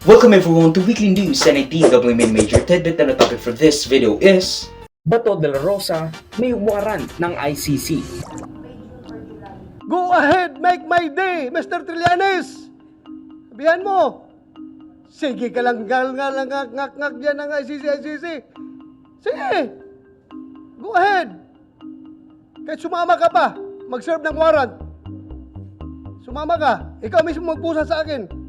Welcome everyone to Weekly News and a TW Main Major Tidbit, and the topic for this video is Bato de la Rosa may warrant ng ICC. Go ahead, make my day, Mr. Trillanes! Sabihan mo, sige ka lang ngak dyan ng ICC. Sige, go ahead. Kahit sumama ka pa, mag-serve ng warrant. Sumama ka, ikaw mismo magpusa sa akin.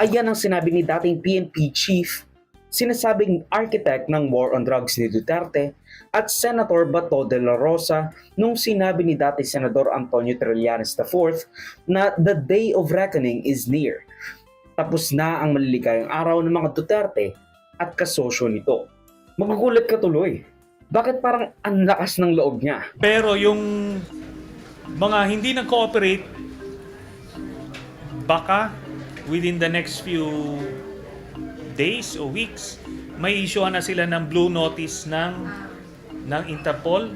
Ayan ang sinabi ni dating PNP chief, sinasabing architect ng war on drugs ni Duterte at Senator Bato de la Rosa nung sinabi ni dating Senador Antonio Trillanes IV na the day of reckoning is near. Tapos na ang maliligayang araw ng mga Duterte at kasosyo nito. Magugulat ka tuloy. Bakit parang ang lakas ng loob niya? Pero yung mga hindi nag-cooperate, baka within the next few days o weeks, may issue na sila ng blue notice ng Interpol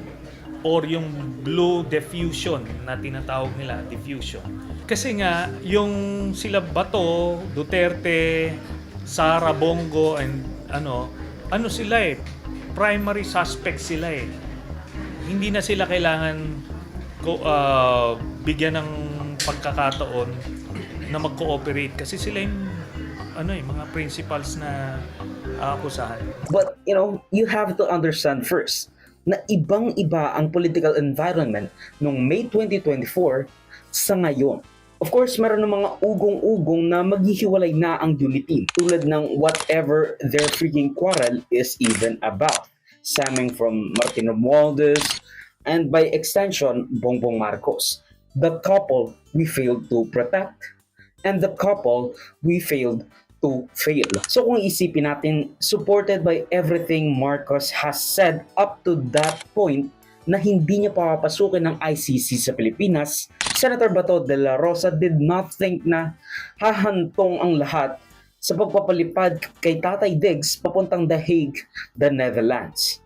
or yung blue diffusion na tinatawag nila, diffusion. Kasi nga, yung sila Bato, Duterte, Sara Bongo, and ano sila primary suspects sila Hindi na sila kailangan bigyan ng pagkakataon na mag-cooperate kasi sila yung mga principals na akusahan. But you have to understand first na ibang-iba ang political environment noong May 2024 sa ngayon. Of course, meron ng mga ugong-ugong na maghihiwalay na ang unity tulad ng whatever their freaking quarrel is even about, stemming from Martin Romualdez and by extension, Bongbong Marcos. The couple we failed to protect and the couple we failed to fail. So kung isipin natin, supported by everything Marcos has said up to that point na hindi niya papapasukin ng ICC sa Pilipinas, Senator Bato de la Rosa did not think na hahantong ang lahat sa pagpapalipad kay Tatay Diggs papuntang The Hague, the Netherlands.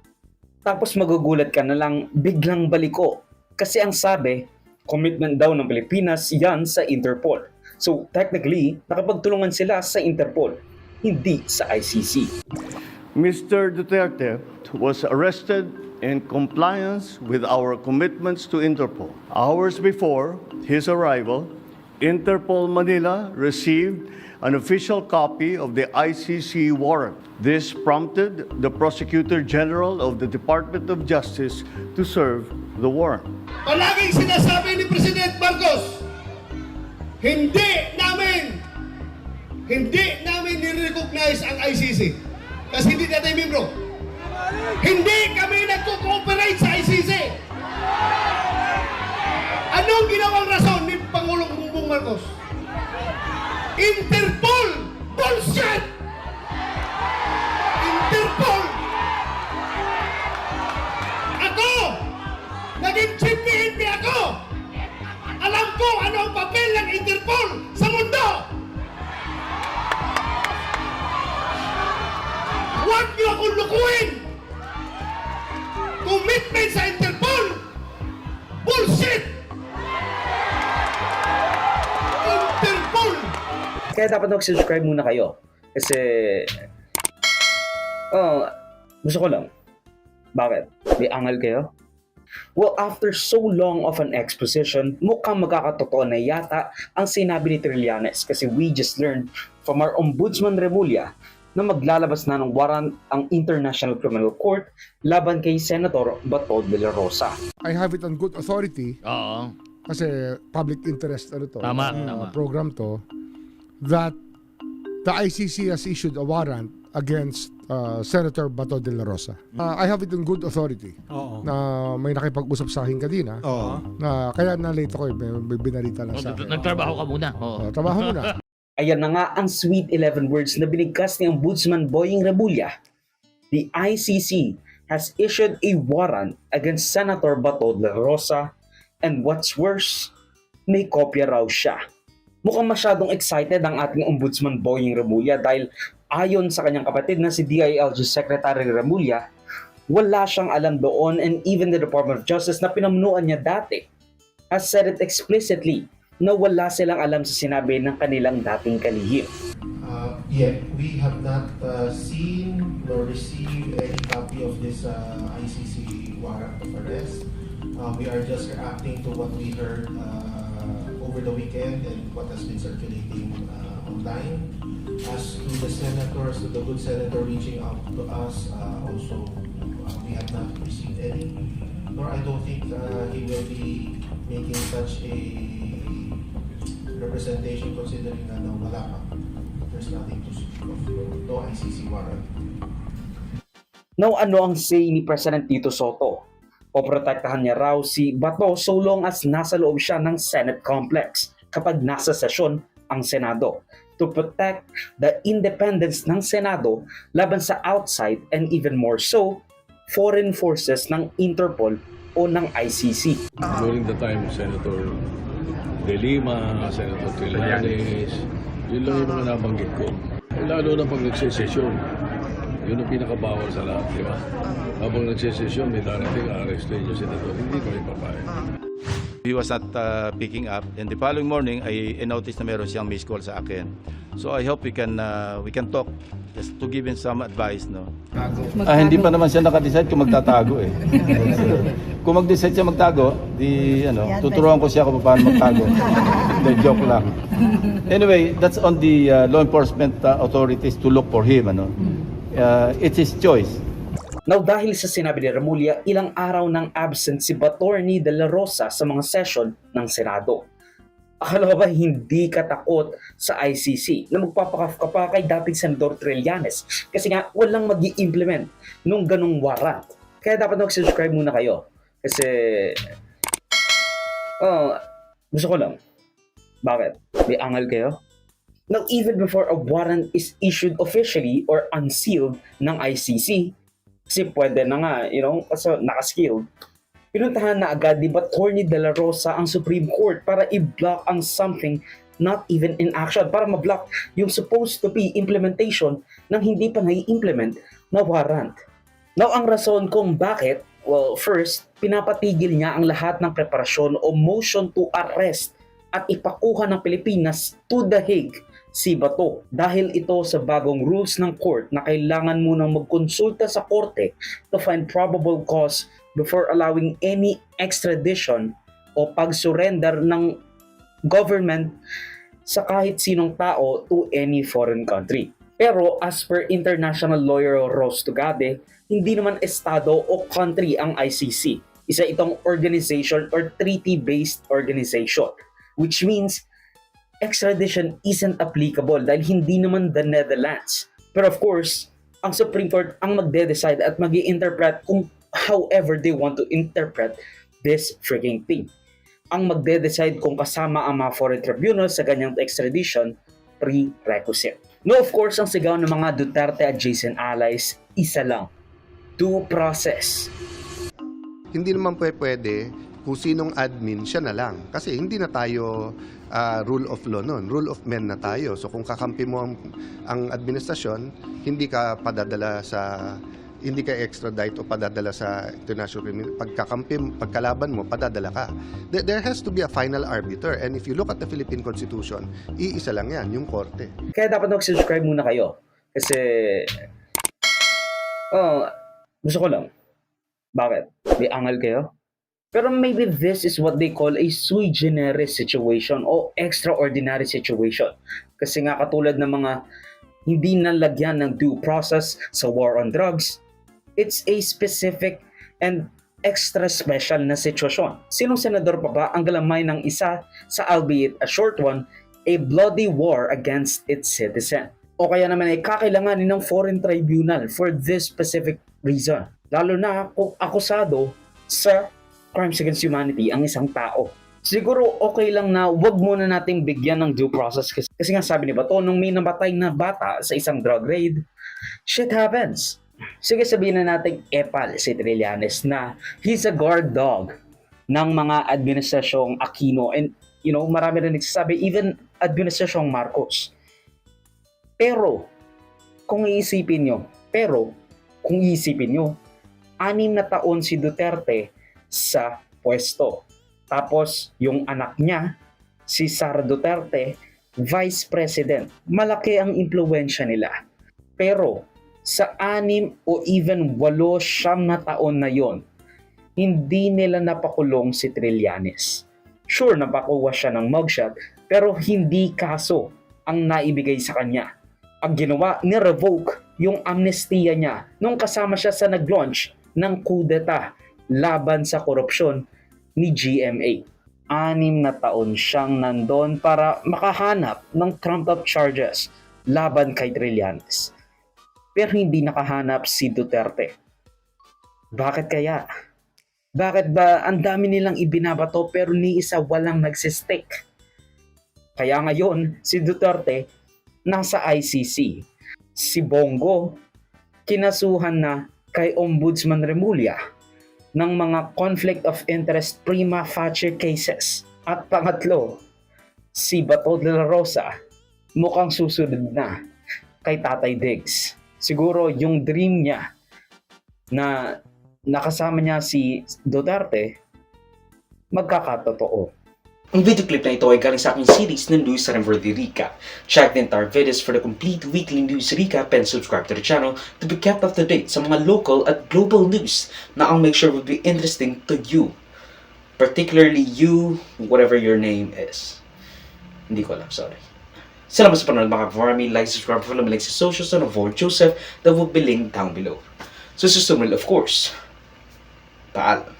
Tapos magugulat ka na lang biglang baliko kasi ang sabi, commitment daw ng Pilipinas yan sa Interpol. So technically, nakapagtulungan sila sa Interpol, hindi sa ICC. Mr. Duterte was arrested in compliance with our commitments to Interpol. Hours before his arrival, Interpol Manila received an official copy of the ICC warrant. This prompted the Prosecutor General of the Department of Justice to serve the warrant. Palaging sinasabi ni President Marcos, hindi namin ni-recognize ang ICC kasi hindi natin membro. Hindi kami nagko-cooperate sa ICC. Anong ginawang rason ni Pangulong Bongbong Marcos? Interpol! Bullshit! Interpol! Ako! Naging chief PNP ako! Alam ko ano ang papel ng Interpol sa mundo! Huwag niyo akong lukuhin! Commitment sa Interpol! Bullshit! Interpol! Kaya dapat mag-subscribe muna kayo. Kasi, gusto ko lang. Bakit? May angal kayo? Well, after so long of an exposition, mukhang magkakatotoo na yata ang sinabi ni Trillanes kasi we just learned from our Ombudsman Remulla na maglalabas na ng warrant ang International Criminal Court laban kay Senator Bato de la Rosa. I have it on good authority. Oo. Kasi public interest Tama. program to, that the ICC has issued a warrant against Senator Bato de la Rosa. I have it on good authority. Oo. Na may nakipag-usap sa akin kanina. Na kaya na-late ako may binarita lang sa akin. Nagtrabaho ka muna. Oo. Trabaho muna. Ayan na nga ang sweet 11 words na binigkas ni Ombudsman Boying Remulla. The ICC has issued a warrant against Senator Bato de la Rosa, and what's worse, may kopya raw siya. Mukhang masyadong excited ang ating Ombudsman Boying Remulla dahil ayon sa kanyang kapatid na si DILG Secretary Remulla, wala siyang alam doon, and even the Department of Justice na pinamunuan niya dati has said it explicitly na wala silang alam sa sinabi ng kanilang dating kalihim. Yet, we have not seen nor received any copy of this ICC warrant of arrest. We are just reacting to what we heard over the weekend and what has been circulating online. As to the senators, to the good senator reaching out to us, also we have not received any. Nor I don't think he will be making such a representation considering na wala pa. There's nothing to speak of. No ICC warrant. Now ano ang say ni President Tito Soto? Poprotektahan niya raw si Bato so long as nasa loob siya ng Senate complex kapag nasa sesyon ang Senado, to protect the independence ng Senado laban sa outside and even more so, foreign forces ng Interpol o ng ICC. During the time of Senator De Lima, Senator Trillanes, yun lang yung mga nabanggit ko. Lalo na pag nagsesesyon, yun ang pinakabawal sa lahat, di ba? Habang nagsesesyon, may darating, arrestin yung senador. Hindi ko rin papayag. He was not picking up, and the following morning, I noticed na meron siyang missed call sa akin. So I hope we can talk just to give him some advice, no? Hindi pa naman siya nakadecide kung magtatago eh. Kung mag-decide siya magtago, tuturuan ko siya kung paano magtago. The joke lang. Anyway, that's on the law enforcement authorities to look for him, ano? It's his choice. Now dahil sa sinabi ni Remulla, ilang araw nang absent si Batorni de la Rosa sa mga session ng Senado. Akala ba hindi katakot sa ICC na magpapakafka pa kay dating Senador Trillanes kasi nga walang mag-i-implement nung ganung warrant. Kaya dapat mag-subscribe muna kayo kasi gusto ko lang. Bakit? May angal kayo? Now even before a warrant is issued officially or unsealed ng ICC, kasi pwede na nga, kasi naka-skilled. Pinuntahan na agad ni Batorni de la Rosa ang Supreme Court para i-block ang something not even in action, para ma-block yung supposed to be implementation ng hindi pa nai-implement na warrant. Now, ang rason kung bakit, well, first, pinapatigil niya ang lahat ng preparasyon o motion to arrest at ipakuha ng Pilipinas to the Hague si Bato dahil ito sa bagong rules ng court na kailangan munang magkonsulta sa korte to find probable cause before allowing any extradition o pag-surrender ng government sa kahit sinong tao to any foreign country. Pero as per international lawyer Ros Tugade, hindi naman estado o country ang ICC. Isa itong organization or treaty-based organization, which means extradition isn't applicable dahil hindi naman the Netherlands. Pero of course, ang Supreme Court ang magde-decide at mag-i-interpret kung however they want to interpret this freaking thing. Ang magde-decide kung kasama ang mga foreign tribunals sa ganyang extradition prerequisite. No, of course, ang sigaw ng mga Duterte adjacent allies, isa lang, due process. Hindi naman pwede kung sinong admin, siya na lang. Kasi hindi na tayo rule of law nun. Rule of men na tayo. So kung kakampi mo ang administrasyon, hindi ka extradite o padadala sa international criminal. Pagkalaban mo, padadala ka. There has to be a final arbiter. And if you look at the Philippine Constitution, iisa lang yan, yung korte. Kaya dapat mag-subscribe muna kayo. Kasi, gusto ko lang. Bakit? May angal kayo? Pero maybe this is what they call a sui generis situation o extraordinary situation. Kasi nga katulad ng mga hindi nalagyan ng due process sa war on drugs, it's a specific and extra special na sitwasyon. Sinong senador pa ba ang galamay ng isa sa albeit a short one, a bloody war against its citizen? O kaya naman ay kakailanganin ng foreign tribunal for this specific reason. Lalo na kung akusado sa crimes against humanity ang isang tao. Siguro okay lang na wag muna nating bigyan ng due process kasi nga sabi ni Bato, nung may namatay na bata sa isang drug raid, shit happens. Sige, sabihin na natin epal si Trillanes na he's a guard dog ng mga administrasyong Aquino and marami rin nagsasabi even administrasyong Marcos. Pero kung iisipin nyo, 6 na taon si Duterte sa pwesto. Tapos yung anak niya, si Sara Duterte, Vice President. Malaki ang impluwensya nila. Pero sa 6 o even 8-9 na taon na yon, hindi nila napakulong si Trillanes. Sure, napakuha siya ng mugshot, pero hindi kaso ang naibigay sa kanya. Ang ginawa, ni-revoke yung amnestiya niya nung kasama siya sa nag-launch ng kudeta laban sa korupsyon ni GMA. 6 na taon siyang nandun para makahanap ng trumped-up charges laban kay Trillanes. Pero hindi nakahanap si Duterte. Bakit kaya? Bakit ba ang dami nilang ibinabato pero ni isa walang nagsistick? Kaya ngayon, si Duterte nasa ICC. Si Bongo, kinasuhan na kay Ombudsman Remulla ng mga conflict of interest prima facie cases. At pangatlo, si Bato de la Rosa mukhang susunod na kay Tatay Diggs. Siguro yung dream niya na nakasama niya si Duterte, magkakatotoo. Ang video clip na ito ay galing sa aking series ng News and Worthy Recap. Check the entire videos for the complete weekly news recap and subscribe to the channel to be kept up to date sa mga local at global news na I'll make sure will be interesting to you. Particularly you, whatever your name is. Hindi ko alam, sorry. Salamat sa panonood mga ka-farmy. Like, subscribe, follow me like sa socials and avoid Joseph that will be linked down below. So susunod, of course. Paalam.